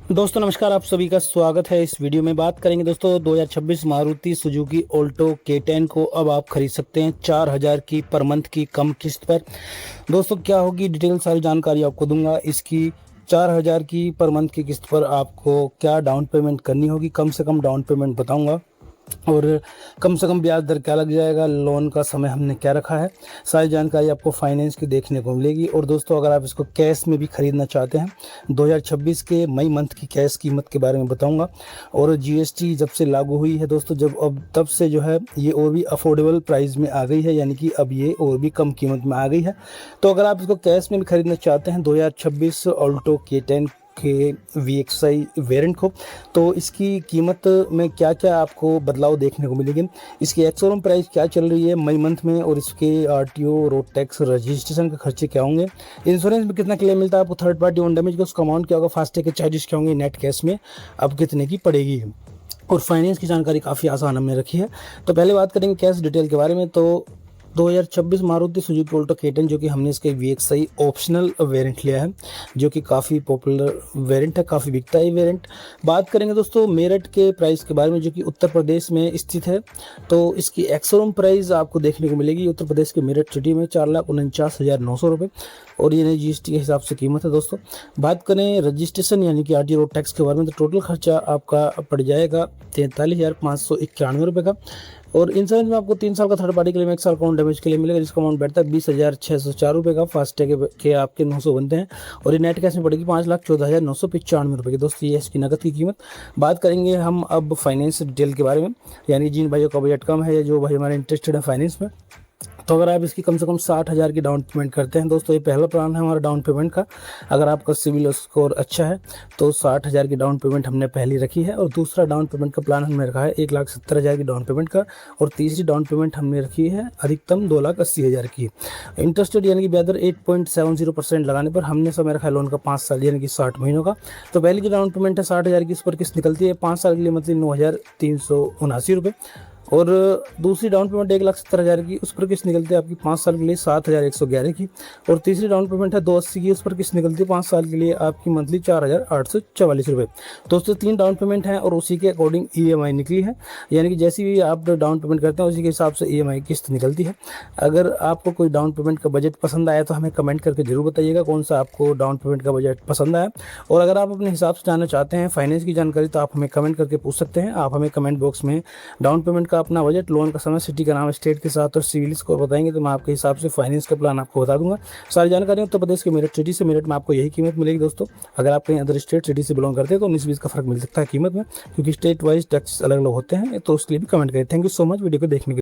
दोस्तों नमस्कार, आप सभी का स्वागत है। इस वीडियो में बात करेंगे दोस्तों 2026 मारुति सुजुकी ऑल्टो K10 को अब आप खरीद सकते हैं 4000 की पर मंथ की कम किस्त पर। दोस्तों क्या होगी डिटेल सारी जानकारी आपको दूंगा। इसकी 4000 की पर मंथ की किस्त पर आपको क्या डाउन पेमेंट करनी होगी, कम से कम डाउन पेमेंट बताऊंगा, और कम से कम ब्याज दर क्या लग जाएगा, लोन का समय हमने क्या रखा है, सारी जानकारी आपको फाइनेंस की देखने को मिलेगी। और दोस्तों अगर आप इसको कैश में भी ख़रीदना चाहते हैं 2026 के मई मंथ की कैश कीमत के बारे में बताऊंगा। और जीएसटी जब से लागू हुई है दोस्तों, जब अब तब से जो है ये और भी अफोर्डेबल प्राइस में आ गई है, यानी कि अब ये और भी कम कीमत में आ गई है। तो अगर आप इसको कैश में भी ख़रीदना चाहते हैं 2026 ऑल्टो K10 के VXI वेरिएंट को, तो इसकी कीमत में क्या क्या आपको बदलाव देखने को मिलेंगे, इसकी एक्स-शोरूम प्राइस क्या चल रही है मई मंथ में, और इसके आरटीओ, रोड टैक्स, रजिस्ट्रेशन के खर्चे क्या होंगे, इंश्योरेंस में कितना क्लेम मिलता है आपको, थर्ड पार्टी ओन डैमेज का उसका अमाउंट क्या होगा, फास्टैग के चार्जेस क्या होंगे, नेट कैश में अब कितने की पड़ेगी, और फाइनेंस की जानकारी काफ़ी आसान हमने रखी है। तो पहले बात करेंगे कैश डिटेल के बारे में। तो 2026 मारुति सुजुकी ऑल्टो K10 जो कि हमने इसके VXI ऑप्शनल वेरिएंट लिया है, जो कि काफ़ी पॉपुलर वेरिएंट है, काफ़ी बिकता है ये वेरिएंट। बात करेंगे दोस्तों मेरठ के प्राइस के बारे में, जो कि उत्तर प्रदेश में स्थित है। तो इसकी एक्स-शोरूम प्राइस आपको देखने को मिलेगी उत्तर प्रदेश के मेरठ सिटी में 4,49,900 रुपये, और ये नई GST के हिसाब से कीमत है दोस्तों। बात करें रजिस्ट्रेशन यानी कि आरटीओ, रोड टैक्स के बारे में, तो टोटल खर्चा आपका पड़ जाएगा 43,591 रुपये का। और इंश्योरेंस में आपको 3 साल का थर्ड पार्टी क्लेम, 1 साल का ओन डैमेज के लिए मिलेगा, जिसका अमाउंट बैठता है 20,604 रुपये का। फास्टैग के आपके 900 बनते हैं, और ये नेट कैश में पड़ेगी 5,14,995 रुपये की। दोस्तों ये इसकी नकद की कीमत। बात करेंगे हम अब फाइनेंस डिटेल के बारे में, यानी जिन भाइयों का बजट कम है या जो भाई हमारे इंटरेस्टेड है फाइनेंस में, तो अगर आप इसकी कम से कम 60,000 की डाउन पेमेंट करते हैं दोस्तों, ये पहला प्लान है हमारा डाउन पेमेंट का। अगर आपका सिविल स्कोर अच्छा है तो 60,000 की डाउन पेमेंट हमने पहली रखी है, और दूसरा डाउन पेमेंट का प्लान हमने रखा है 1,70,000 की डाउन पेमेंट का, और तीसरी डाउन पेमेंट हमने रखी है अधिकतम 2,80,000 की। इंटरेस्टेड यानी कि ब्याज दर 8.70% लगाने पर हमने समय रखा है लोन का 5 साल यानी कि 60 महीनों का। तो पहली जो डाउन पेमेंट है 60,000 की, इस पर किस्त निकलती है 5 साल के लिए मंथली 9,379 रुपये, और दूसरी डाउन पेमेंट 1,70,000 की, उस पर किस्त निकलती है आपकी 5 साल के लिए 7,111 की, और तीसरी डाउन पेमेंट है 280 की, उस पर किस्त निकलती है 5 साल के लिए आपकी मंथली 4,844 रुपये। दोस्तों 3 डाउन पेमेंट हैं और उसी के अकॉर्डिंग EMI निकली है, यानी कि जैसी भी आप डाउन पेमेंट करते हैं उसी के हिसाब से EMI किस्त निकलती है। अगर आपको कोई डाउन पेमेंट का बजट पसंद आया तो हमें कमेंट करके जरूर बताइएगा कौन सा आपको डाउन पेमेंट का बजट पसंद आया, और अगर आप अपने हिसाब से जानना चाहते हैं फाइनेंस की जानकारी तो आप हमें कमेंट करके पूछ सकते हैं। आप हमें कमेंट बॉक्स में डाउन पेमेंट का अपना बजट, लोन का समय, सिटी का नाम, स्टेट के साथ और सिविल स्कोर बताएंगे, तो मैं आपके हिसाब से फाइनेंस का प्लान आपको बता दूंगा। सारी जानकारी उत्तर प्रदेश के मेरठ सिटी से, मेरठ में आपको यही कीमत मिलेगी दोस्तों। अगर आप कहीं अदर स्टेट सिटी से बिलोंग करते हैं तो 19-20 का फर्क मिल सकता है कीमत में, क्योंकि स्टेट वाइज टैक्स अलग अलग होते हैं, तो उसके लिए भी कमेंट करें। Thank you so much video को देखने के लिए।